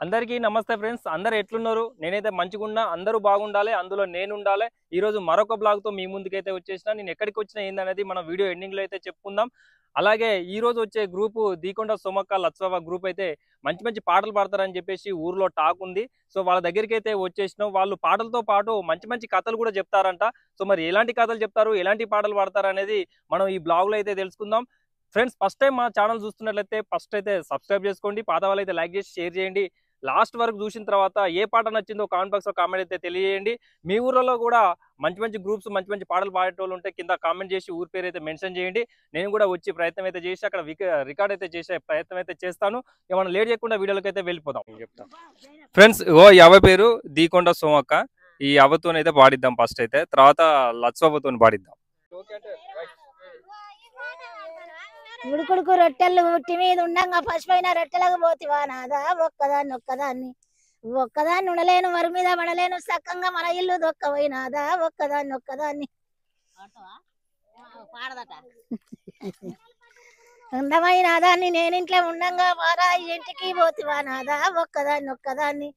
అందరికీ నమస్తే ఫ్రెండ్స్. అందరూ ఎట్లున్నారు? నేనైతే మంచిగున్నా. అందరూ బాగుండాలి, అందులో నేనుండాలి. ఈరోజు మరొక బ్లాగ్‌తో మీ ముందుకైతే వచ్చేసినా. నేను ఎక్కడికి వచ్చినా ఏందనేది మనం వీడియో ఎండింగ్‌లో అయితే చెప్పుకుందాం. అలాగే ఈరోజు వచ్చే గ్రూపు దీకొండ సోమక్క లచ్చవ్వ గ్రూప్ అయితే మంచి మంచి పాటలు పాడతారని చెప్పేసి ఊర్లో టాక్ ఉంది. సో వాళ్ళ దగ్గరికైతే వచ్చేసినాం. వాళ్ళు పాటలతో పాటు మంచి మంచి కథలు కూడా చెప్తారంట. సో మరి ఎలాంటి కథలు చెప్తారు, ఎలాంటి పాటలు పాడతారనేది మనం ఈ బ్లాగ్‌లో అయితే తెలుసుకుందాం. ఫ్రెండ్స్, ఫస్ట్ టైం మా ఛానల్ చూస్తున్నట్లయితే ఫస్ట్ అయితే సబ్స్క్రైబ్ చేసుకోండి. పాత వాళ్ళైతే లైక్ చేసి షేర్ చేయండి. లాస్ట్ వరకు చూసిన తర్వాత ఏ పాట నచ్చిందో కామెంట్ బాక్స్లో కామెంట్ అయితే తెలియజేయండి. మీ ఊర్లలో కూడా మంచి మంచి గ్రూప్స్ మంచి మంచి పాటలు పాడేటోళ్ళు ఉంటే కింద కామెంట్ చేసి ఊరి పేరు అయితే మెన్షన్ చేయండి. నేను కూడా వచ్చి ప్రయత్నం అయితే చేసి అక్కడ రికార్డ్ అయితే చేసే ప్రయత్నం అయితే చేస్తాను. ఏమైనా లేట్ చేయకుండా వీడియోలోకి అయితే వెళ్ళిపోదాం. చెప్తాను ఫ్రెండ్స్. ఈ అవ్వ పేరు దీకొండ సోమక్క. ఈ అవ్వతోనైతే పాడిద్దాం ఫస్ట్ అయితే, తర్వాత లచ్చవ్వతో పాడిద్దాం. ఉడుకుడుకు రొట్టెలు ఉట్టి మీద ఉండంగా పసిపోయిన రొట్టెలకు పోతివా నాదా ఒక్కదాన్ని ఒక్కదాన్ని ఉండలేను, వరి మీద పడలేను, సక్కంగా మన ఇల్లు దొక్కపోయినాదా ఒక్కదాన్ని అందమైన దాన్ని నేనింట్లో ఉండంగా వారా ఇంటికి పోతివా నాదా ఒక్కదాన్ని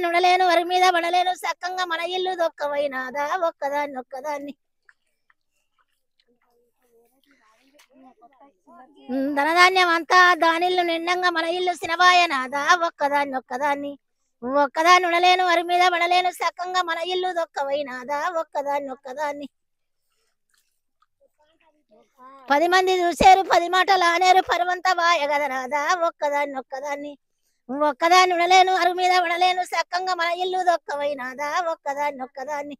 ఉండలేను, వరి మీద పడలేను, సక్కంగా మన ఇల్లు దొక్కపోయినాదా ఒక్కదాన్ని ధనధాన్యం అంతా దానిల్లు నిండంగా మన ఇల్లు సినబాయనాదా ఒక్కదాన్ని ఉండలేను, వరి మీద పడలేను, సక్కంగా మన ఇల్లు దొక్కవైనాదా ఒక్కదాన్ని 10 మంది చూసేరు 10 మాటలు ఆనేరు పరవంతా బాయగదనాదా ఒక్కదాన్ని ఉండలేను, వరి మీద పడలేను, సక్కంగా మన ఇల్లు దొక్కవైనాదా ఒక్కదాన్ని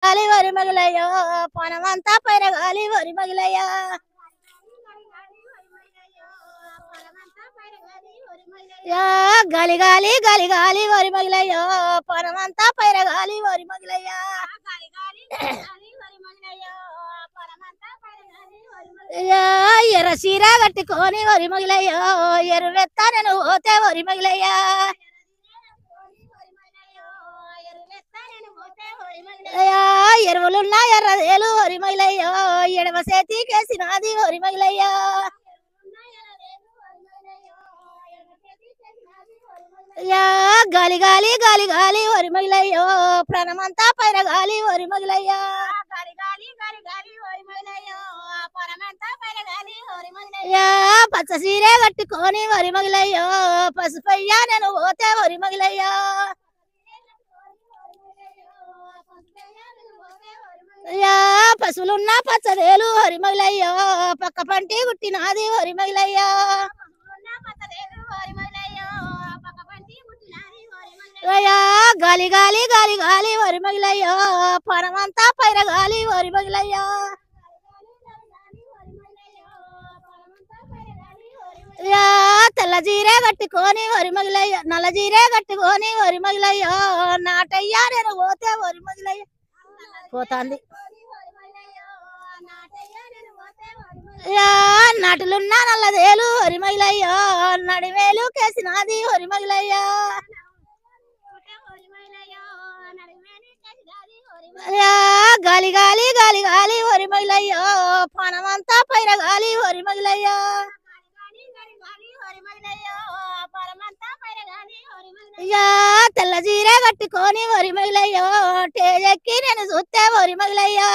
గాలి వరి మగిలయ్యో పనమంతా పైన గాలి వరి మగిలయ్యా గాలి గాలి గాలి గాలి వరి మగిలయ్యో పనమంతా పైర గాలి వరి మగిలయ్యా ఎర్ర చీర కట్టుకొని వరి మగిలయ్యో ఎరువెత్త నేను పోతే వరి మగిలయ్యా ఎరువులున్నా ఎర్రదేలు వరి మగిలయ్యో ఎడమ చేతి కేసినది వరి మగిలయ్యా గాలి గాలి గాలి గాలి వరి మగిలయ్యో ప్రాణమంతా పైన గాలి వరి మగిలయ్యా పచ్చ సీరే కట్టుకొని వరి మగిలయ్యో పసుపయ్యా నేను పోతే వరి మగిలయ్యా పశువులున్నా పచ్చదేలు వరి మగిలయ్యో పక్క పంటి గుట్టినది వరి మగిలయ్యా గాలి గాలి గాలి గాలి వరి మగిలయ్యో పనమంతా పైర గాలి వరి మగిలయ్యా తెల్ల జీరే కట్టుకొని వరి మగిలయ్యో నల్ల జీరే కట్టుకొని వరి మగిలయ్యో నాటయ్యా నేను పోతే వరి మగిలయ్యా పోతాంది నాటులున్నా నల్లదేలు వరి మగిలయ్యో నడివేలు కేసినది వరి మగిలయ్యా గాలి గాలి గాలి గాలి వరి మగిలయ్యో పనమంతా పైన గాలి వరి మగిలయ్యా తెల్ల జీరే కట్టుకొని వరి మగిలయ్యో టేజెక్కి నేను చూస్తే వరి మగిలయ్యా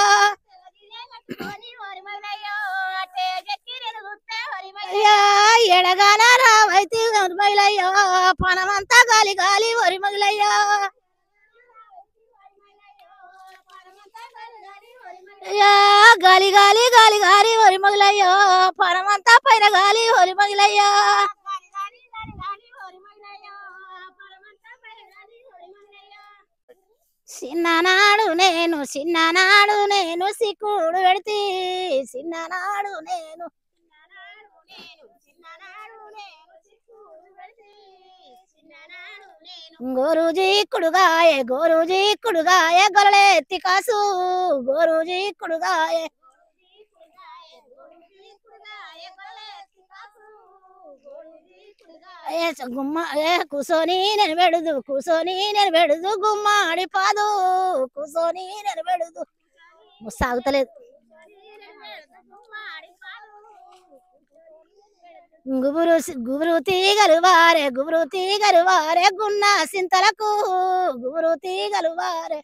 ఎడగాన రావైతే వరి మగిలయ్యో పనమంతా గాలి గాలి వరి మగిలయ్యా గాలి గాలి గాలి గాలి వరి మగిలయ్యో పనమంతా పైన గాలి వరి మగిలయ్యా చిన్ననాడు నేను సిక్కుడు పెడితే చిన్ననాడు నేను గోరుజీ కుడుగాయ గొలలెత్తి కాసు గోరుజీ కుడుగాయ గుమ్మ కూసోని నేను పెడుదు గుమ్మాడి పాదు కూసోని నేను పెడుదు సాగుతలేదు గుబురు తీగలు వారే గున్న సింతలకు గుబురు తీగలు వారే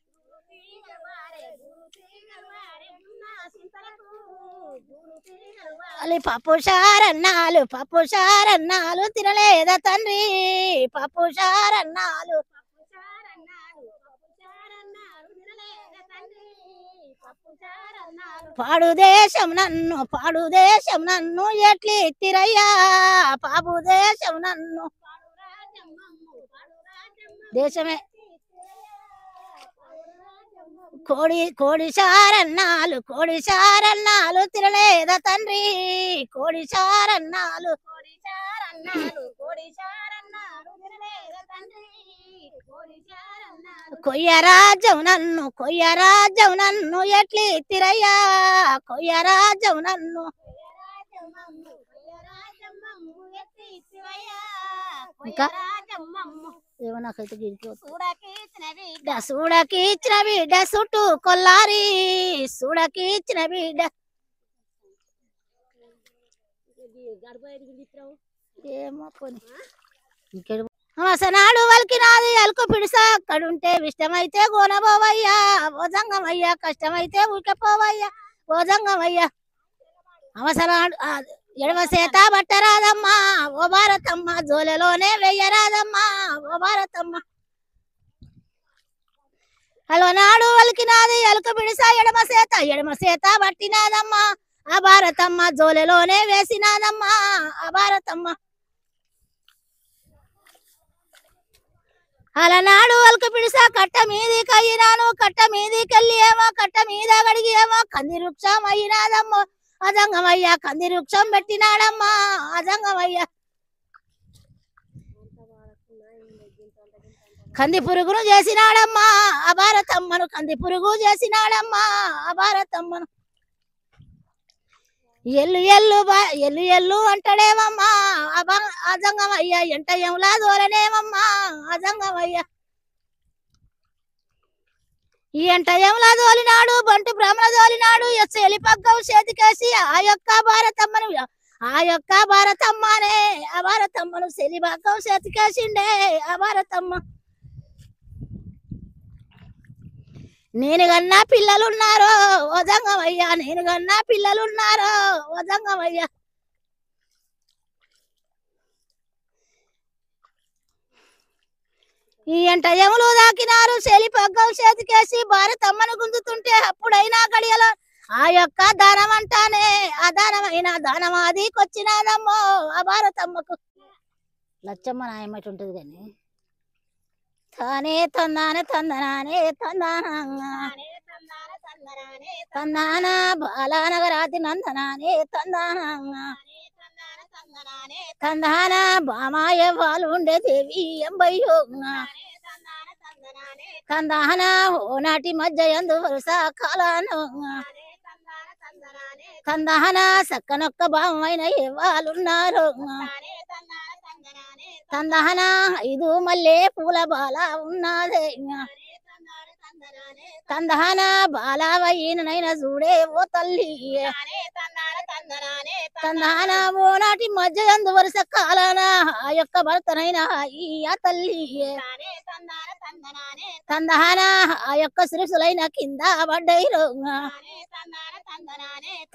పప్పు చారన్నాలు తినలేదా తండ్రి పప్పు చారన్నాలు పాడు దేశం నన్ను ఎట్లి తిరయ్యా పాపు దేశం నన్ను దేశమే కోడి చారన్నాలు తినలేదా తండ్రి కోడి చారన్నాలు కొయ్య రాజ్యం నన్ను ఎట్లి తిరయ్యా కొయ్య రాజ్యం నన్ను ఇంకా ఏమో నాకైతే సూడకి ఇచ్చిన బిడ్డ చుట్టూ కొల్లారి సూడకి ఇచ్చిన బిడ్డ ఏమో కొని అవసనాడు వలికినాది అలుకు పిడిసా అక్కడుంటే ఇష్టమైతే గోనబోవయ్యా ఓ జంగమయ్యా కష్టమైతే ఊరికపోవయ్యా ఓ జంగమయ్యా అవసనాడు ఎడమ సేత బట్టరాదమ్మా ఓ భారతమ్మ జోలెలోనే వెయ్యరాదమ్మా ఓ భారతమ్మ అలనాడు వలికినాది అలుకు పిడిసా ఎడమ సేత బట్టినాదమ్మా ఆ భారతమ్మ జోలెలోనే వేసినాదమ్మా ఆ భారతమ్మ అలనాడు అలుకు పిడిసా కట్ట మీదికి అయ్యినాను కట్ట మీదికెళ్ళి ఏమో కట్ట మీద గడిగి ఏమో కంది వృక్షం అయినాదమ్మో అజంగమయ్య కంది వృక్షం పెట్టినాడమ్మా అజంగమయ్య కంది పురుగును చేసినాడమ్మా ఆ భారతమ్మను కంది పురుగు చేసినాడమ్మా ఆ భారతమ్మను ఎల్లు అంటాడేమమ్మా అజంగమయ్య ఎంట ఎంలా దోలనేమమ్మా అజంగమయ్య ఈ ఎంట ఎంలా దోలినాడు బంటు బ్రాహ్మణ దోలినాడు ఎలి పగ్గం చేతికేసి ఆ యొక్క భారతమ్మనే ఆ భారతమ్మను సెలి పగ్గం చేతికేసిండే ఆ భారతమ్మ నేను కన్నా పిల్లలున్నారో ఓ జంగమయ్యా నేను కన్నా పిల్లలున్నారో ఓ జంగమయ్యా ఈ ఎంట ఎములు దాకినారు చెలి పగ్గం చేతికేసి భారతమ్మను గుంజుతుంటే అప్పుడైనా గడియలో ఆ యొక్క దానం అంటానే ఆ దానమైన దానమాదికొచ్చినాదమ్మో ఆ భారతమ్మకు లచ్చమ్మ నాయమటి ఉంటది కానీ తానే తందానే తందనానే తందాన బాలానగరాతి నందనానే తందాన బామాయ వాళ్ళు ఉండే దేవి ఎంబయ్యో తందాన ఓనాటి మధ్య ఎందు వరుస కాలాను తందాన సక్కనొక్క బామైన ఏ వాళ్ళున్నారు తందాన ఐదు మల్లె పూల బాల ఉన్నదే తందాన బాలవయ్యనైనా చూడే ఓ తల్లి తందాన ఓనాటి మధ్య ఎందు వరుస కాలాన ఆ యొక్క భర్తనైనా ఆ తల్లి తందాన ఆ యొక్క సిరుసులైన కింద పడ్డైరు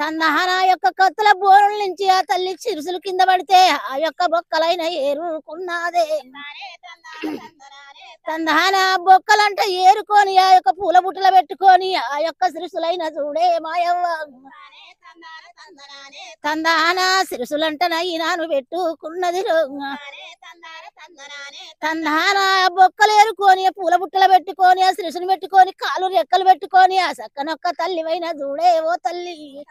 తందాన యొక్క కత్తుల బోరుల నుంచి ఆ తల్లి సిరుసులు కింద పడితే ఆ యొక్క బొక్కలైన ఏరుకున్నదే తందాన బొక్కలంట ఏరుకొని ఆ యొక్క పూల బుట్టల పెట్టుకొని ఆ యొక్క సిరుసులైన చూడే మాయవ్వ తందాన సిరుసులంటనైనాను పెట్టుకున్నది తందాన బొక్కలు ఏరుకొని పూల బుట్టలు పెట్టుకొని ఆ సిరుసును పెట్టుకొని కాలు రెక్కలు పెట్టుకొని ఆ సక్కనొక్క తల్లివైన చూడే ఓ తల్లి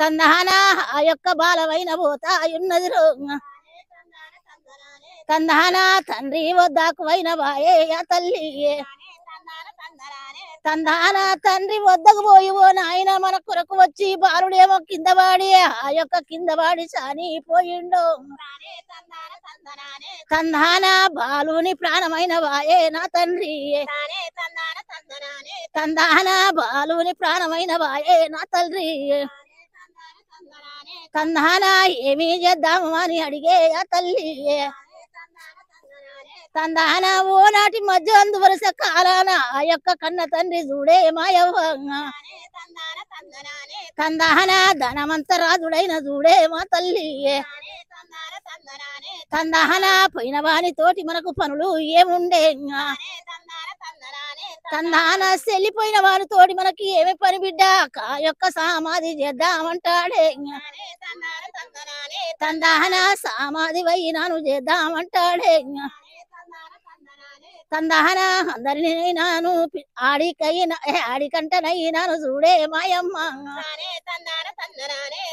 తందాన ఆ యొక్క బాలవైన పోతా ఉన్నది తందాన తండ్రి వద్దకు అయిన బాయే ఆ తల్లి తందాన తండ్రి వద్దకు పోయి ఓ నాయన మన కొరకు వచ్చి బాలుడేమో కింద వాడి ఆ యొక్క కింద వాడి చనిపోయిండు తందాన బాలుని ప్రాణమైన వాయే నా తండ్రి తందాన బాలుని ప్రాణమైన వాయే నా తండ్రి తందాన ఏమి చేద్దాము అని అడిగే ఆ తల్లి తందాన ఓనాటి మధ్య అందు వరుస కాలాన ఆ యొక్క కన్న తండ్రి చూడే మాయవ్వంగా తందాన ధనమంత రాజుడైన చూడే మా తల్లి తందాన పోయిన వాని తోటి మనకు పనులు ఏముండే తందాన చెల్లిపోయిన వాని తోటి మనకి ఏమి పని బిడ్డ ఆ యొక్క సమాధి చేద్దామంటాడే తందాన సమాధి వైనాను చేద్దామంటాడే తందాన అందరినైనాను ఆడికంటనైనాను చూడే మాయమ్మ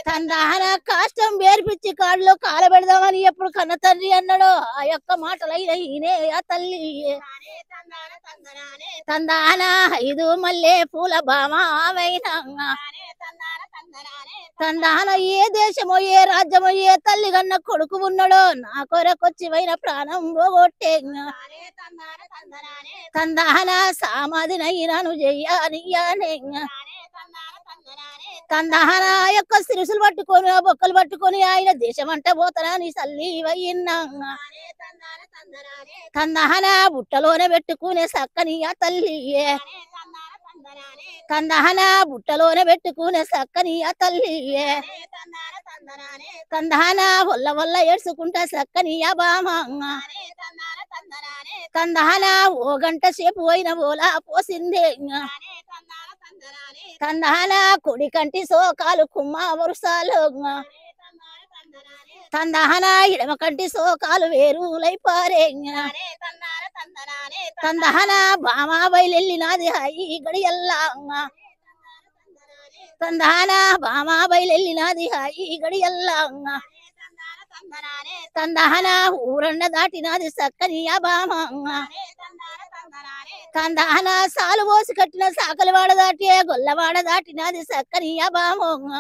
తందాన కాష్టం వేర్పిచ్చి కాళ్ళలో కాలబెడదామని ఎప్పుడు కన్న తండ్రి అన్నాడో ఆ యొక్క మాటలైన ఈయనే ఆ తల్లి తందాన 5 మల్లె పూల బామావైనా తందాన ఏ దేశమో ఏ రాజ్యమో ఏ తల్లి కన్న కొడుకు ఉన్నాడో నా కొరకొచ్చి వైన ప్రాణం పోగొట్టే తందాన సమాధినైనాను చెయ్యానియానే తందాన యొక్క సిరుసులు పట్టుకొని ఆ బొక్కలు పట్టుకొని ఆయన దేశం అంట పోతానని సల్లి వయ్యిన్నా తందాన బుట్టలోనే పెట్టుకునే సక్కని ఆ తల్లి తందాన బుట్టలోనే పెట్టుకునే సక్కని ఆ తల్లి తందాన వల్ల వల్ల ఏడ్చుకుంటా సక్కని ఆ బామ తందాన ఓ గంట సేపు అయిన ఓలా పోసిందే తందాన కుడి కంటి సోకాలు కుమ్మ వరుసాలు తందాన ఎడమ కంటి సోకాలు వేరులైపారే తందాన బామా బయలెళ్ళినాది హాయి గడియల్లా తందాన బామా బయలెళ్ళినాది హాయి గడియల్లా తందాన ఊరన్న దాటినాది సక్కని ఆ బామ తందాన సాలు పోసి కట్టిన సాకలివాడ దాటి గొల్లవాడ దాటినాది సక్కని ఆ బామ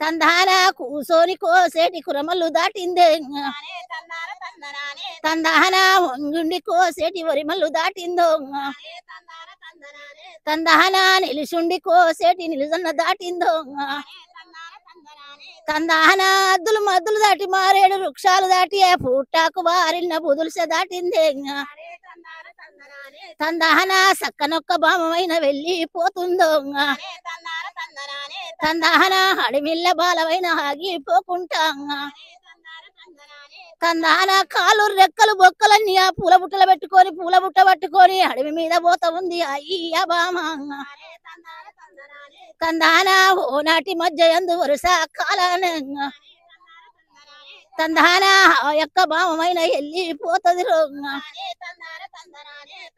తందాన కూసోని కోసేటి కురమల్లు దాటిందే తందాన వంగుండి కోసేటి వరిమల్లు దాటిందో తందాన నిలుసుండి కోసేటి నిలుజన్న దాటిందో తందాన అద్దులు మద్దులు దాటి మారేడు వృక్షాలు దాటి పుట్టాకు వారిన బుదులుస దాటిందే తందాన సక్కనొక్క బామైన వెళ్ళిపోతుందో తందాన అడిమిల్ల బాలవైన ఆగిపోకుంటా తందాన కాలు రెక్కలు బొక్కలన్నీ ఆ పూల బుట్టలు పెట్టుకొని పూల బుట్ట పట్టుకొని అడవి మీద పోత ఉంది అయ్య బామ తందాన ఓనాటి మధ్య ఎందు వరుస కాలాన తందాన ఆ యొక్క బామైన వెళ్ళిపోతుంది రోగ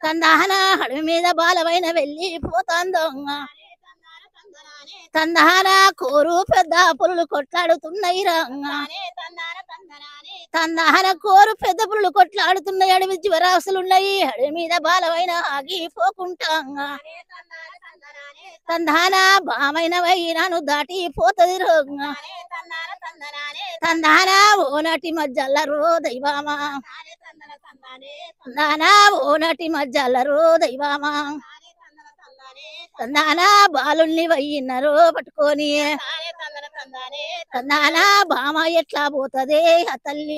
తందాన అడవి మీద బాలవైన వెళ్ళిపోతాందో తందాన కోరు పెద్ద పులులు కొట్లాడుతున్నాయి రంగా తందాన కోరు పెద్ద పులులు కొట్లాడుతున్నాయి అడవి జీవరాశులున్నాయి అడవి మీద బాలవైన ఆగిపోకుంటా తందాన బామైన వైనాను దాటిపోతుంది రోగ తందాన ఓనాటి మధ్యల్లరో దైవామా తందాన ఓనాటి మధ్యల్లరో దైవామా తందాన బాలుల్ని వయ్యిన్నరో పట్టుకొని తందాన బామ ఎట్లా పోతదే ఆ తల్లి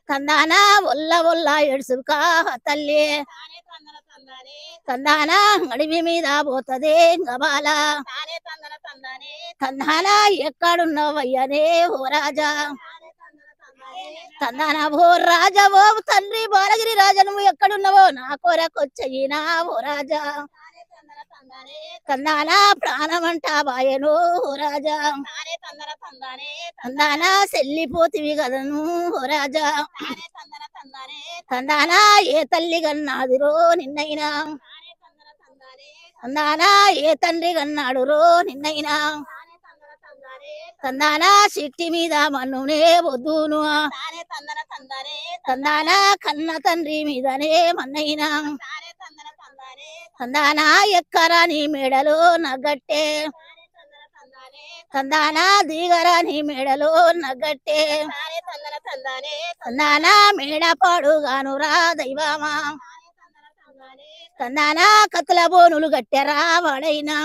తందాన ఒల్ల ఒల్ల ఎడుసుకా ఆ తల్లి తందాన అడవి మీద పోతదే గబాల తందాన ఎక్కడున్నావయ్యనే ఓ రాజా తందాన ఓ రాజా ఓ తండ్రి బాలగిరి రాజా నువ్వు ఎక్కడున్నావో నా కొరకొచ్చయినా ఓ రాజా తందాన ప్రాణమంట బాయను ఓ రాజా తందాన చెల్లిపోతివి కదను ఓ రాజా తందాన ఏ తల్లి గన్నాదిరో నిన్నైనా తందాన ఏ తండ్రి గన్నాడురో నిన్నైనా తందాన సిట్టి మీద మన్నునే వద్దును తందాన కన్న తండ్రి మీదనే మన్నైనా తందాన ఎక్కరాని మేడలో నగట్టే తందాన దిగరాని మేడలో నగట్టే తందాన మేడ పాడుగానురా దైవమా తందానా కత్తుల బోనులు గట్టెరా వాడైనా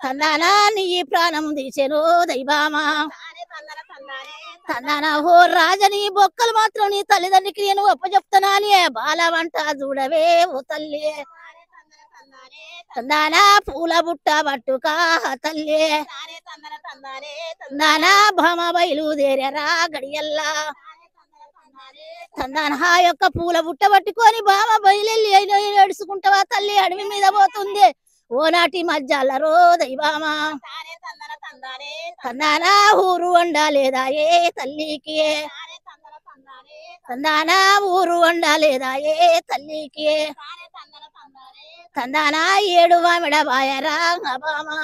తందానా నీ ప్రాణం తీసెను దైవామా తందానా ఓ రాజని బొక్కలు మాత్రం నీ తల్లిదండ్రికి నేను ఒప్పచెప్తానని బాల వంట చూడవే ఓ తల్లి తందానా పూల బుట్ట పట్టుకా తల్లి తందానా భామ బయలుదేరరా గడియల్లా తందానా యొక్క పూల బుట్ట పట్టుకొని బామ బయలెళ్ళి ఏడుచుకుంటావా తల్లి అడవి మీద పోతుంది ఓనాటి మధ్యాలరో దైవామా తందానా ఊరు వండాలేదా ఏ తల్లికి తందానా ఊరు వండాలేదా ఏ తల్లికి తందానా ఏడు వామిడ బాయరా బామా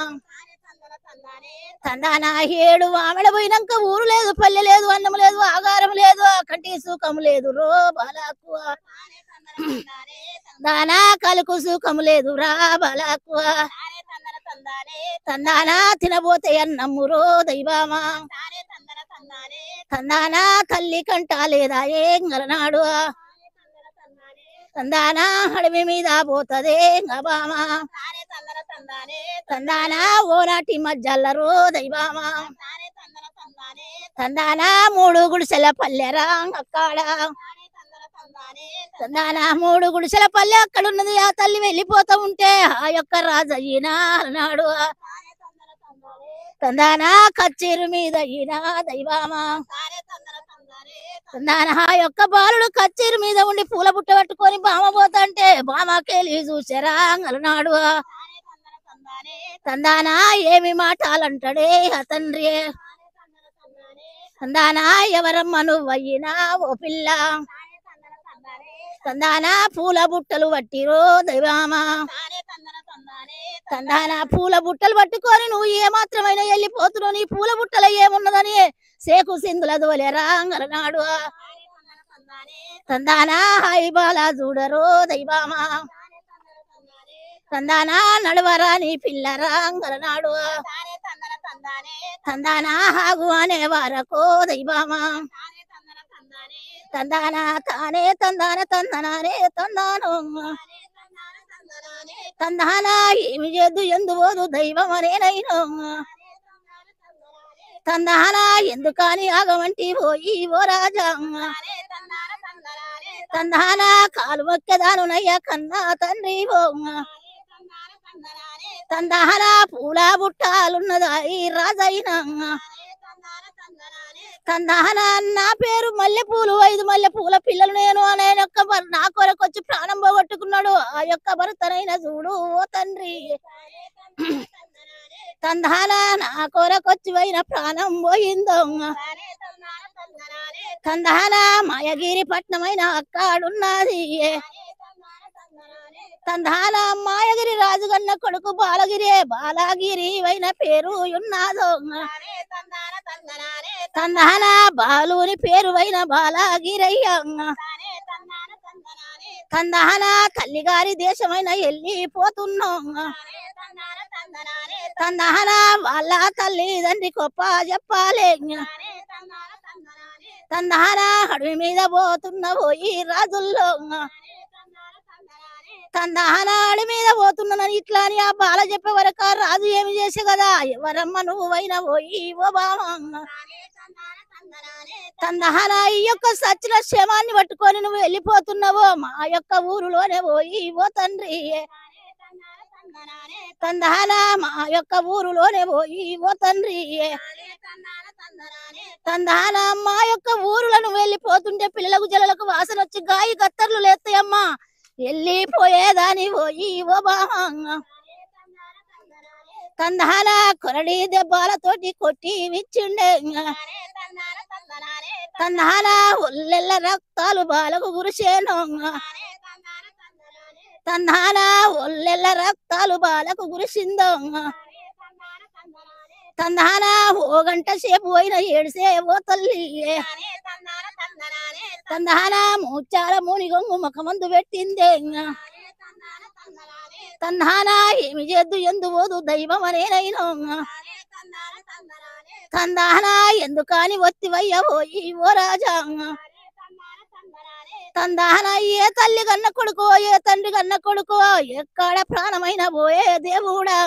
తందానా ఏడు వామిడ పోయినాక ఊరు లేదు పల్లె లేదు అన్నం లేదు ఆగారం లేదు కంటి సుఖం లేదు రో బాలాకు తందానా కలుకు సుఖం లేదు రా బాలాకు తందానా తినబోతే అన్నమ్ము రో దైవామా తందానా తల్లి కంట లేదా ఏం గలనాడు తందానా అడవి మీద పోతదే బామా తందానా ఓనాటి మధ్యల్లరో దైవామా తందానా మూడు గుడిసెల పల్లెరా అక్కడ తందానా మూడు గుడిసెల పల్లె అక్కడ ఉన్నది ఆ తల్లి వెళ్ళిపోతా ఉంటే ఆ యొక్క రాజయ్యనా అన్నాడు తందానా కచ్చేరు మీద ఈనా దైవామా తందానా ఆ యొక్క బాలుడు కచ్చేరు మీద ఉండి పూల బుట్ట పట్టుకొని బామ పోతాంటే బామకెళ్ళి చూసారా అన్నాడు తందానా ఏమి మాటలంటాడే ఆ తండ్రి తందానా ఎవరమ్మ నువ్వయ్యినా ఓ పిల్ల తందానా పూల బుట్టలు పట్టిరో దైవామా తందానా పూల బుట్టలు పట్టుకొని నువ్వు ఏమాత్రమైనా వెళ్ళిపోతున్నావు నీ పూల బుట్టలు ఏమున్నదని సేకు సింధుల దోలేరా అన్నాడు తందానా హాయి బాలా చూడరో దైవామా తందానా నడవరా నీ పిల్లరా అన్నాడు తందానా హాగు అనే వారకో దైవామా తందానా తానే తందాన తందనానే తందాను తందానా ఏమి చేద్దు ఎందు పోదు దైవం అనేనైనా తందానా ఎందుకని ఆగమంటి పోయి ఓ రాజా తందానా కాలు మొక్కెదానునయ్య కన్నా తండ్రి ఓ తందానా పూల బుట్టాలున్నదా ఈ రాజైనా తందానా నా పేరు మల్లెపూలు 5 మల్లెపూల పిల్లలు నేను అనే నా కొరకొచ్చి ప్రాణం పోగొట్టుకున్నాడు ఆ యొక్క భర్తనైన చూడు ఓ తండ్రి తందానా నా కొరకొచ్చి పోయిన ప్రాణం పోయిందో తందానా మాయగిరి పట్నమైన అక్కడున్నది తందానా మాయగిరి రాజుగన్న కొడుకు బాలగిరి వైన పేరు ఉన్నాదో తందానా బాలుని పేరు వైన బాలగిరయ్య తందానా తల్లిగారి దేశమైన వెళ్ళిపోతున్నాం తందానా వాళ్ళ తల్లిదండ్రి గొప్ప చెప్పాలే తందానా అడవి మీద పోతున్న పోయి రాజుల్లో తందానా అడవి మీద పోతున్నానని ఇట్లా అని ఆ బాల చెప్పే వరకు రాజు ఏమి చేసే కదా ఎవరమ్మ నువ్వైనా పోయి ఓ బామా తందానా ఈ యొక్క సచిన క్షేమాన్ని పట్టుకొని నువ్వు వెళ్ళిపోతున్నావో మా యొక్క ఊరులోనే పోయి ఓ తండ్రి తందానా మా యొక్క ఊరులోనే పోయి ఓ తండ్రి తందానా మా యొక్క ఊరులను వెళ్ళిపోతుంటే పిల్లలకు జలలకు వాసన వచ్చి గాయి గత్తర్లు లేస్తాయమ్మా వెళ్ళిపోయేదాని పోయి ఓ బామా తందానా కొరడి దెబ్బలతోటి కొట్టి విచ్చిండే తందానా ఒళ్ళెల్ల రక్తాలు బాలకు గురిసేను తందానా ఒళ్ళెల్ల రక్తాలు బాలకు గురిసిందో తందానా ఓ గంట సేపు పోయిన ఏడిసే ఓ తల్లి తందానా మూచాల ముని గొంగు ముఖమందు పెట్టిందే తందానా ఏమి చేద్దు ఎందు పోదు దైవం అనేనైనా తందానా ఎందుకని ఒత్తివయ్య పోయి ఓ రాజా తందాన ఏ తల్లి కన్న కొడుకో ఏ తండ్రి కన్న కొడుకో ఎక్కడ ప్రాణమైన పోయే దేవుడా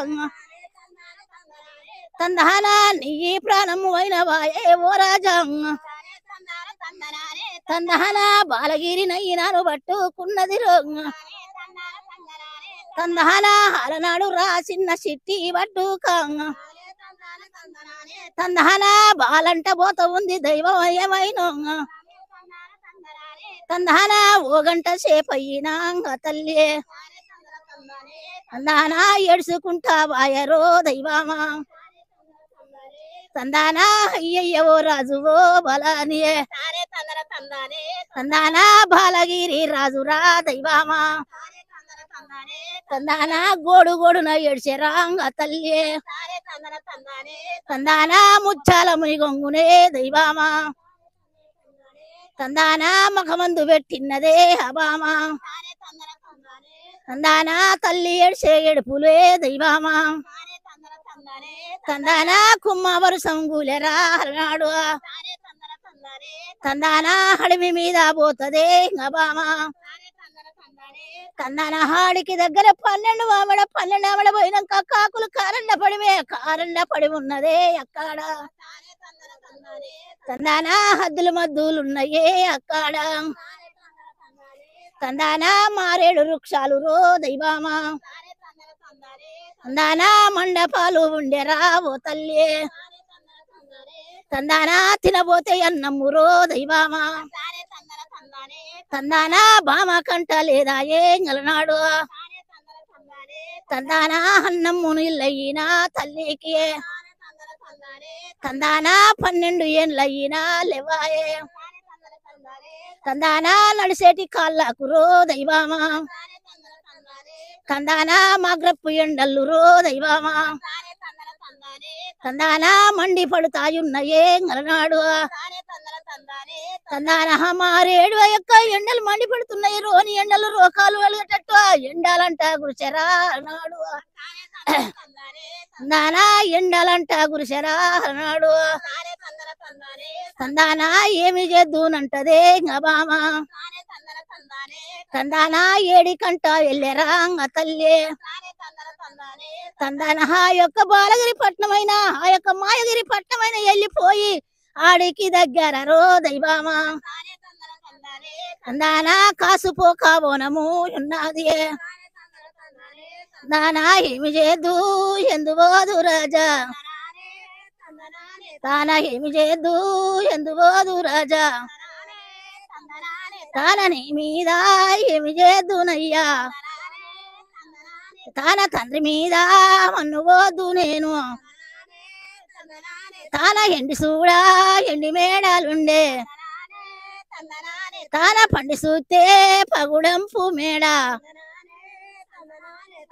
తందాన నీ ప్రాణము అయిన వాయే ఓ రాజా తందాన బాలగిరి నయ్యినాను పట్టుకున్నది తందాన అలనాడు రాసిన చిట్టి పట్టుక తందాన బాలంట పోత ఉంది దైవం ఏమైనా తందాన ఓ గంట సేపు అయినా తల్లి తందాన ఏడ్చుకుంటా వాయరో దైవమా తందాన అయ్యయ్యవో రాజువో బలానియే తందాన బాలగిరి రాజురా దైవమా తందాన గోడు గోడున ఏడ్చేరా తల్లి తందాన ముచ్చాల మునిగొంగునే దైవమా తందాన మఖమందు పెట్టిన్నదే అబామా తందాన తల్లి ఏడ్చే ఏడుపులే దైవమా తందాన కుమ్మ వరుసం గులెరా నాడు తందాన హడిమి మీద పోతదే అబామా తందాన హాడికి దగ్గర 12 ఆవిడ పోయినాక కాకులు కారండ పడి ఉన్నదే అక్కడ తందాన హద్దులు మద్దులున్నాయే అక్కడ తందాన మారేడు వృక్షాలు రో దైవమా తందాన మండపాలు ఉండెరా ఓ తల్లి తందాన తినబోతే అన్నమ్ము రో దైవమా తందాన బామ కంట లేదా ఏంగలనాడు తందాన అన్నమ్మును ఇల్లయినా తల్లికి తందాన 12 ఏండ్లయినా లేవాయే తందాన నడిసేటి కాళ్ళకు రో దైవమా తందాన మాగ్రప్పు ఎండల్లు రో దైవమా తందాన మండి పడుతాయున్నయే గలనాడు తందాన మారేడు యొక్క ఎండలు మండి పడుతున్నాయి రోని ఎండలు రోకాలు వెలిగేటట్టు ఎండాలంట గురిచెరా అన్నాడు తందాన ఎండాలంట గురిచెరా అన్నాడు తందాన ఏమి చేద్దునంటదే గబామా తందాన ఏడికంట వెళ్ళెరా తల్లి తందాన ఆ యొక్క బాలగిరి పట్నమైన ఆ యొక్క మాయగిరి పట్నమైన వెళ్ళిపోయి ఆడికి దగ్గర రో దైవమా తందాన కాసుపోక బోనము ఉన్నది తందాన ఏమి చేద్దు ఎందుబోదు రాజా తాన ఏమి చేద్దు ఎందుబోదు రాజా తాన నీ మీద ఏమి చేద్దునయ్యా తాన తండ్రి మీద మన్నుబోద్దు నేను తాన ఎండి చూడా ఎండి మేడాలుండే తాన పండి చూస్తే పగుడంపు మేడ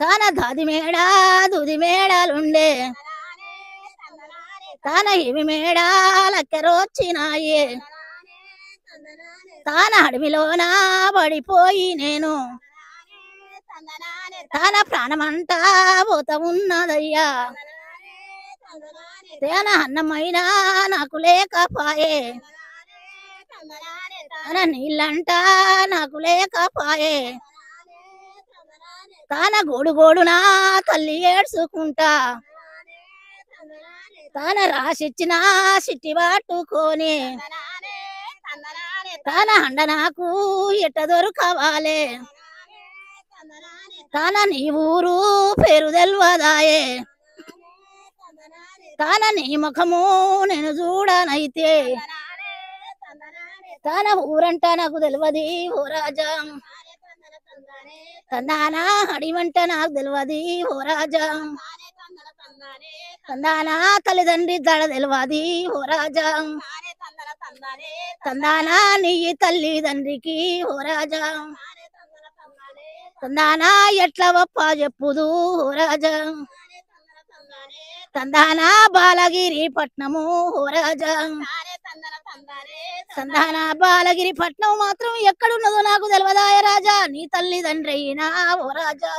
తాన దాది మేడ దూది మేడాలుండే తాన ఏమి మేడాలెక్కరొచ్చినాయి తాన అడవిలోన పడిపోయి నేను తాన ప్రాణమంతా పోత ఉన్నదయ్యా తేన అన్నమైనా నాకు లేకపాయే తాన నీళ్ళంట నాకు లేకపాయే తాన గోడు గోడునా తల్లి ఏడ్చుకుంటా తాన రాసిచ్చిన సిట్టి పట్టుకొని తాన అండ నాకు ఎట్ట దొరకవాలే తాన నీ ఊరు పేరు తెల్వదాయే తాన నీ ముఖము నేను చూడనైతే తాన ఊరంట నాకు తెలియదు ఓ రాజా తందాన అడివంట నాకు తెలియదు ఓ రాజా తందాన తల్లిదండ్రి దడ తెలియదు ఓ రాజా తందాన నీ తల్లిదండ్రికి ఓ రాజా తందాన ఎట్లా వప్ప చెప్పుదు ఓ రాజా తందాన బాలగిరి పట్నము ఓ రాజా తందాన బాలగిరి పట్నం మాత్రం ఎక్కడున్నదో నాకు తెలియదాయ రాజా నీ తల్లిదండ్రి అయినా ఓ రాజా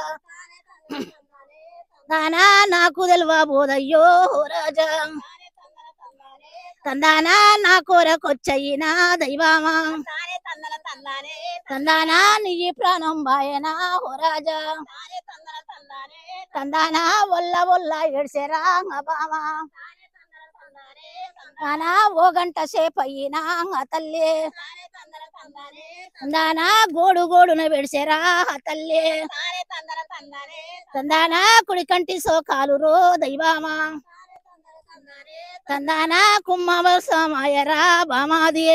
తానా నాకు తెలియబోదయ్యో ఓ రాజా తందానా నా కోరకొచ్చయినా దైవామా తందానా నీ ప్రాణం బాయనా ఓ రాజా తందానా ఒల్ల ఒల్ల ఏడ్సేరా బామా తందానా ఓ గంట సేపు అయినా తల్లి తందానా గోడు గోడున పెడిసేరా తల్లి తందానా కుడి కంటి సోకాలు రో దైవామా తందానా కుమ్మవసమాయరా బామాది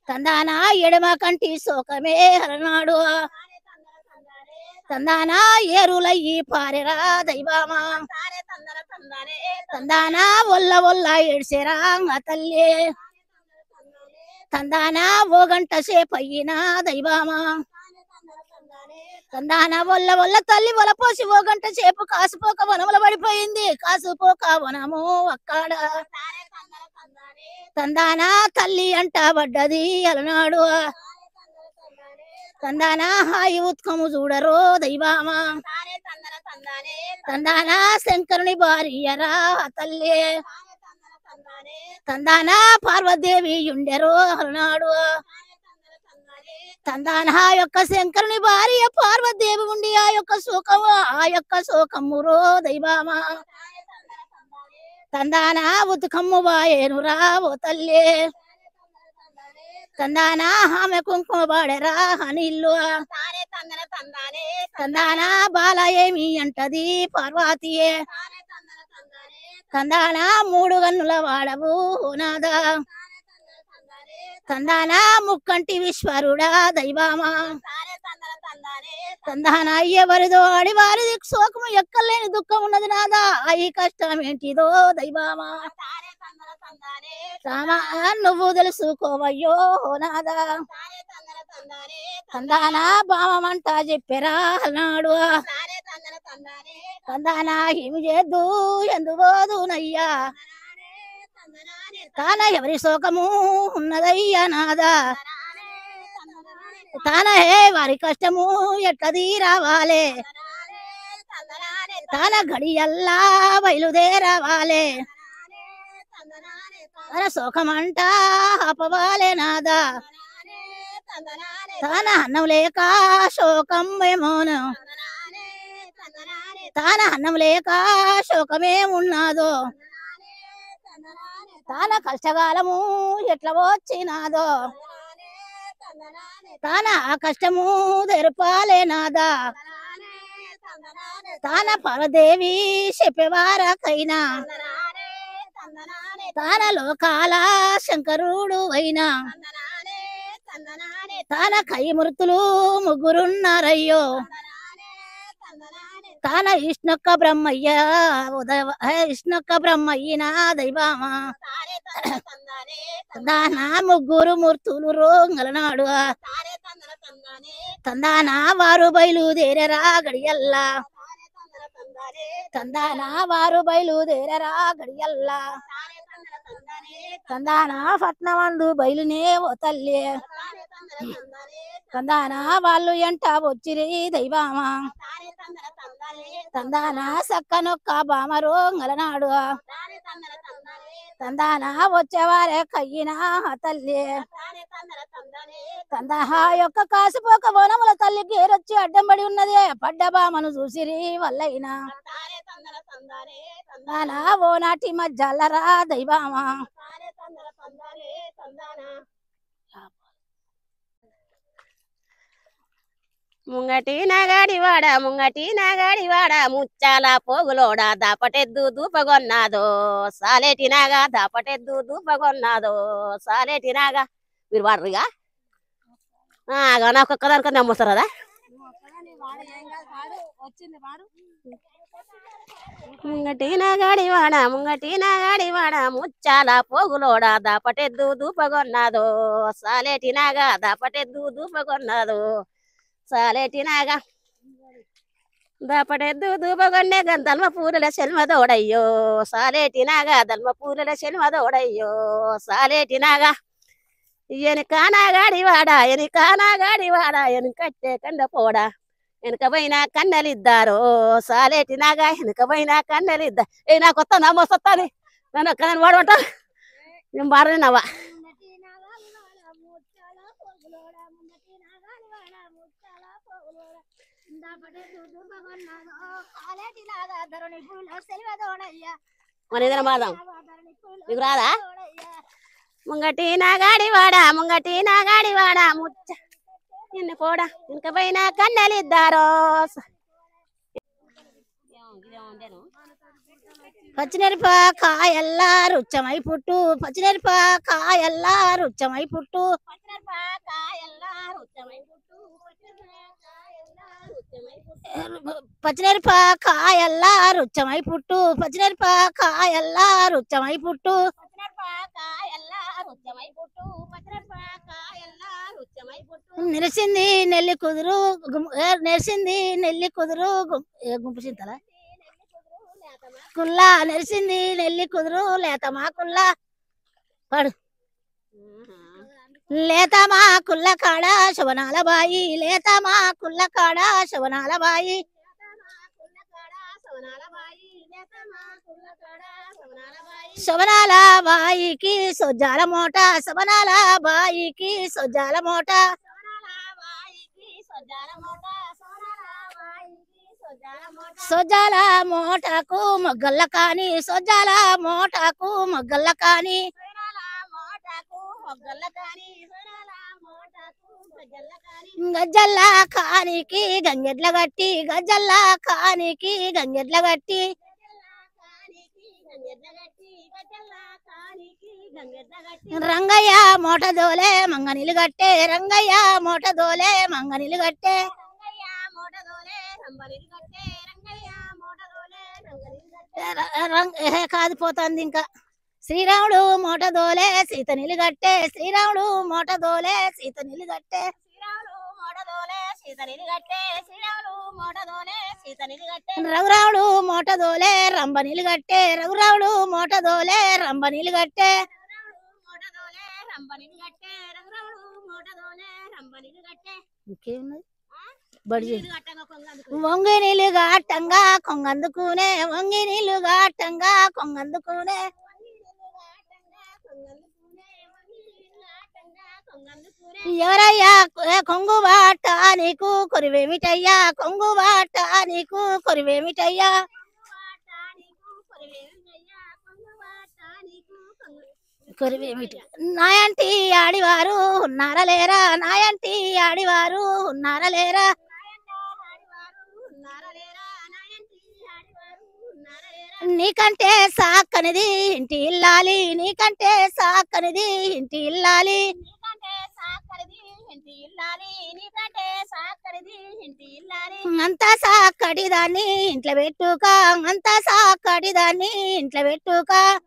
తందానా ఎడమ కంటి సోకమే హరనాడు తందానా ఏరులయ్యి పారెరా దైవామా తందానా ఒల్ల ఒల్ల ఏడ్సేరా తల్లి తందానా ఓ గంట సేపు అయినా దైవామా తందానా ఒల్ల ఒల్ల తల్లి వలపోసి ఓ గంట సేపు కాసుపోక వనముల పడిపోయింది కాసుపోక వనము అక్కడ తందానా తల్లి అంట పడ్డది అలనాడు తందానా హాయి ఉత్కము చూడరో దైవామా తందానా శంకరుని భార్యరా తల్లి తందానా పార్వదేవి ఉండెరో అలనాడు తందానా యొక్క శంకరుని భార్య పార్వదేవి ఉండి ఆ యొక్క శోకమురో దైవామా తందానా ఉతుకమ్ము బాయేనురా ఓ తల్లి తందానా ఆమె కుంకుమ బాడెరా నీళ్ళు తందానా బాల ఏమి అంటది పార్వతీయే తందానా మూడు గన్నుల వాడవు నాదా తందానా ముక్కంటి విశ్వరుడా దైవామా తందానా ఎవరిదో ఆడి వారిది శోకము ఎక్కలేని దుఃఖం ఉన్నది నాదా ఈ కష్టం ఏంటిదో దైవామా రామా నువ్వు తెలుసుకోవయ్యో నాదా తందానా బామమంట చెప్పారా అన్నాడు తందానా ఏమి చేద్దు ఎందుబోదునయ్యా తాన ఎవరి శోకము ఉన్నదయ్యా నాదా తాన వారి కష్టము ఎట్లది రావాలే తాన గడియల్లా బయలుదేరవాలే తన శోకమంట ఆపవాలే నాదా తాన అన్నం లేక శోకం ఏమోను తాన అన్నం లేక శోకమే ఉన్నాదో తాన కష్టకాలము ఎట్లా వచ్చినాదో తాన ఆ కష్టము తెరపాలేనాదా తాన పరదేవి చెప్పేవారకైనా తాన లోకాల శంకరుడు అయినా తాన కైమృతులు ముగ్గురున్నారయ్యో తాన విష్ణుక్క బ్రహ్మయ్య విష్ణుక్క బ్రహ్మయ్యనా దైవామా తందానా ముగ్గురు మూర్తులు రోంగలనాడు తందానా వారు బయలుదేరరా గడియల్లా తందానా వారు బయలుదేరరా గడియల్లా తందానా పట్నమందు బయలునే ఓ తల్లి తందానా వాళ్ళు ఎంట వచ్చిరి దైవామా తందానా సక్కనొక్క బామరో గలనాడు తందానా వచ్చేవారే కయ్యినా తల్లి తందాహా యొక్క కాసిపోక వనముల తల్లి గేరొచ్చి అడ్డం పడి ఉన్నది పడ్డ బామను చూసిరి వల్లైనా తందానా ఓ నాటి మధ్యల్లరా దైవామా ముంగటి నాగాడివాడ ముచ్చాల పోగులోడా దాపటెద్దు దూపగొన్నాదో సాలేటి నాగా దాపటెద్దు దూపగొన్నాదో సాలేటి నాగా మీరు వాడరుగా ఒక్కొక్క దానికన్నా నమ్మొస్తారు కదా ముంగటి నాగాడివాడ ముచ్చాల పోగులోడా దాపటెద్దు దూపగొన్నాదో సాలేటి నాగా దాపటెద్దు దూపగొన్నాదో సాలేటి నాగా దాపటెద్దు దూపగొన్నే గంధల్మ పూలల శల్మదోడయ్యో సాలేటి నాగా దల్మ పూలల శల్మదోడయ్యో సాలేటి నాగా ఎనక నాగాడివాడ ఎనకట్టే కండ పోడా వెనక పోయినా కన్నెలిద్దారో సాలేటి నాగా వెనక పోయినా కన్నెలిద్దా ఏ నా కొత్త నమ్మొస్తుంది నన్ను ఒక్కదాన్ని ఓడగొట్ట నేను బారనేనవ్వా మన ఏదైనా బాదాం నీకు రాదా ముంగటి నాగాడివాడా ముచ్చ నిన్ను కూడా ఇంకపోయిన కన్నెలిద్దారో పచ్చిమిరపకాయల్లా రుచ్చమై పుట్టు పచ్చిమిరపకాయల్లా రుచ్చమై పుట్టు పచ్చిమిరపకాయల్లా రుచ్చమై పుట్టు పచ్చిమిరపకాయల్లా రుచ్చమై పుట్టు నెరిసింది నెల్లి కుదురు నెరిసింది నెల్లి కుదురు గుంపు చింతల కుల్లా నెరిసింది నెల్లి కుదురు లేతమా కుల్లా పడు లేతమా కుల్ల కాడ శవనాల బాయి లేతమా కుల్ల కాడ శవనాల బాయి శవనాల బాయికి సొజ్జాల మోట శవనాల బాయికి సొజ్జాల మోట సొజ్జాల మోటకు మొగ్గల్ల కాని సొజ్జాల మోటకు మొగ్గల్ల కాని గజ్జల్ల కానికి గంగెడ్ల గట్టి గజ్జల్ల కానికి గంగెడ్ల గట్టి రంగయ్య మోట దోలే మంగనిలు గట్టే రంగయ్య మోట దోలే మంగనిలు గట్టే కాదు పోతుంది ఇంకా శ్రీరాముడు మోట దోలే సీత నిలుగట్టే శ్రీరాముడు మోట దోలే సీత నిలుగట్టే రఘురాముడు మోట దోలే రంబ నిలుగట్టే రఘురాముడు మోట దోలే రంబ నిలుగట్టే ఇంకేమున్నది బడి వంగి నీళ్ళుగా అట్టంగా కొంగందుకునే వంగి నీళ్ళుగా అట్టంగా కొంగందుకునే ఎవరయ్యా కొంగు బాట నీకు కొరివేమిటయ్యా కొంగు బాట నీకు కొరివేమిటయ్యా కొరివేమిటి నాయంటి ఆడివారు ఉన్నారా లేరా నాయంటి ఆడివారు ఉన్నారా లేరా నీకంటే సాక్కనిది ఇంటి ఇల్లాలి నీకంటే సాక్కనిది ఇంటి ఇల్లాలి అంత సాక్కడి దాన్ని ఇంట్లో పెట్టుక అంత సాక్కడి దాన్ని ఇంట్లో పెట్టుక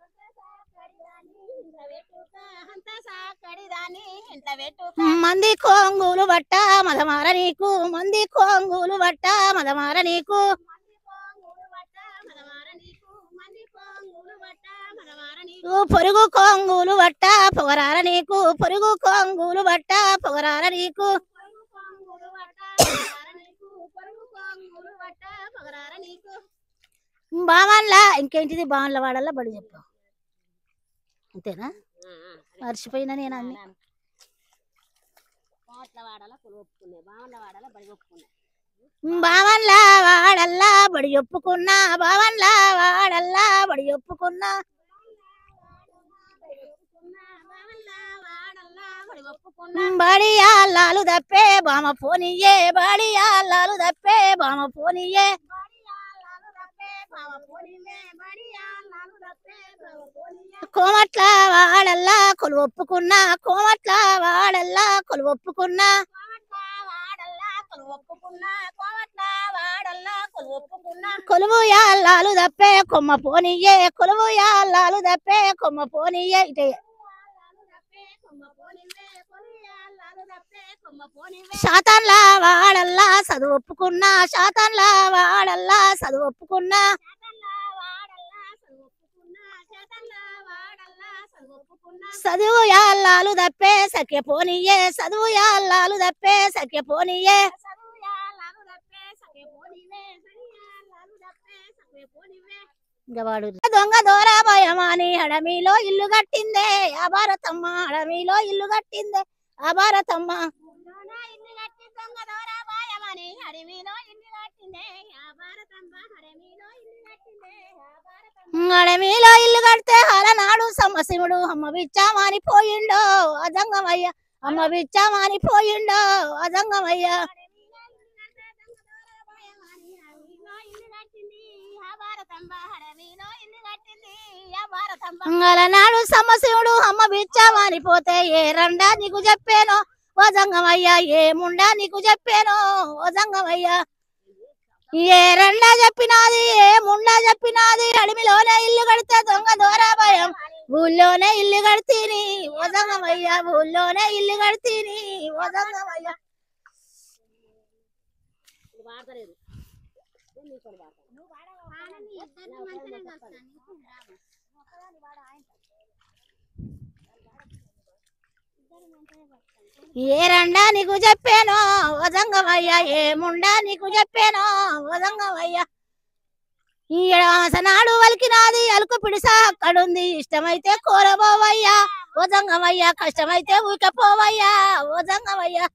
మంది కొంగులు బట్ట మదమార నీకు మంది కొంగులు బట్ట మదమార నీకు పొరుగు కొంగులు బట్ట పొగరార నీకు పొరుగు కొంగులు బట్ట పొగరార నీకు బావన్లా ఇంకేంటిది బావన్ల వాడల్లా బడి చెప్పు అంతేనా మర్చిపోయినా నేను అన్ని బావన్ల వాడల్లా బడి ఒప్పుకున్నా బావన్ల వాడల్లా బడి ఒప్పుకున్నా బడియాళ్ళు తప్పే బామ పోనీయే బడియాళ్ళు తప్పే బామ పోనీయే కోమట్ల వాడల్లా కొలు ఒప్పుకున్నా కోమట్ల వాడల్లా కొలు ఒప్పుకున్నా కొలువు యాళ్ళు తప్పే కొమ్మ పోనీయే కొలువు యాళ్ళు తప్పే కొమ్మ పోనీయే ఇటే శాతంల వాడల్లా చదువు ఒప్పుకున్నా శాతంల వాడల్లా చదువు ఒప్పుకున్నా చదువు యాళ్ళు తప్పే సఖ్య పోనీయే చదువు యాళ్ళు తప్పే సఖ్య పోనీయే ఇంకా వాడు దొంగ దోరా భయమాని అడమిలో ఇల్లు కట్టిందే ఆ భారతమ్మ అడమిలో ఇల్లు కట్టిందే ఆ భారతమ్మ అడమిలో ఇల్లు కడితే అలనాడు సమశివుడు అమ్మ బిచ్చామాని పోయిండో అదంగమయ్య అమ్మ బిచ్చామాని పోయిండో అదంగమయ్య అలనాడు సమశివుడు అమ్మ బిచ్చామాని పోతే ఏ రండా నీకు చెప్పాను వదంగమయ్యా ఏముండా నీకు చెప్పాను వదంగమయ్యా ఏ రండా చెప్పినాది ఏ ముండా చెప్పినాది అడవిలోనే ఇల్లు కడితే దొంగ దోరా భయం ఊళ్ళోనే ఇల్లు కడితీని వదంగమయ్యా ఊళ్ళోనే ఇల్లు కడితీని వదంగమయ్యా ఏ రండా నీకు చెప్పాను వదంగమయ్యా ఏముండా నీకు చెప్పాను వదంగమయ్యా ఈ ఎడవాసనాడు వలికినాది అలుకు పిడిసా అక్కడుంది ఇష్టమైతే కోరబోవయ్యా వదంగమయ్యా కష్టమైతే ఊకపోవయ్యా వదంగమయ్యా.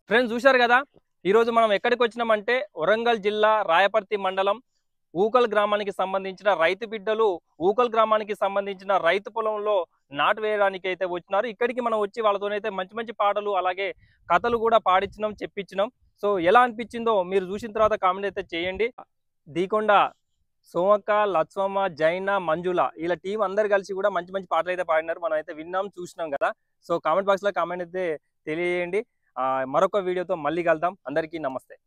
ఫ్రెండ్స్ చూశారు కదా, ఈరోజు మనం ఎక్కడికి వచ్చినామంటే వరంగల్ జిల్లా రాయపర్తి మండలం ఊకల్ గ్రామానికి సంబంధించిన రైతు బిడ్డలు ఊకల్ గ్రామానికి సంబంధించిన రైతు పొలంలో నాటు వేయడానికి అయితే వచ్చినారు. ఇక్కడికి మనం వచ్చి వాళ్ళతోనైతే మంచి మంచి పాటలు అలాగే కథలు కూడా పాడించినాం చెప్పించినాం. సో ఎలా అనిపించిందో మీరు చూసిన తర్వాత కామెంట్ అయితే చేయండి. దీకొండ సోమక్క, లక్ష్మమ్మ, జైన, మంజుల ఇలా టీం అందరు కలిసి కూడా మంచి మంచి పాటలు అయితే పాడినారు. మనం అయితే విన్నాం చూసినాం కదా. సో కామెంట్ బాక్స్ లో కామెంట్ అయితే తెలియజేయండి. మరొక వీడియోతో మళ్ళీ కలుద్దాం. అందరికీ నమస్తే.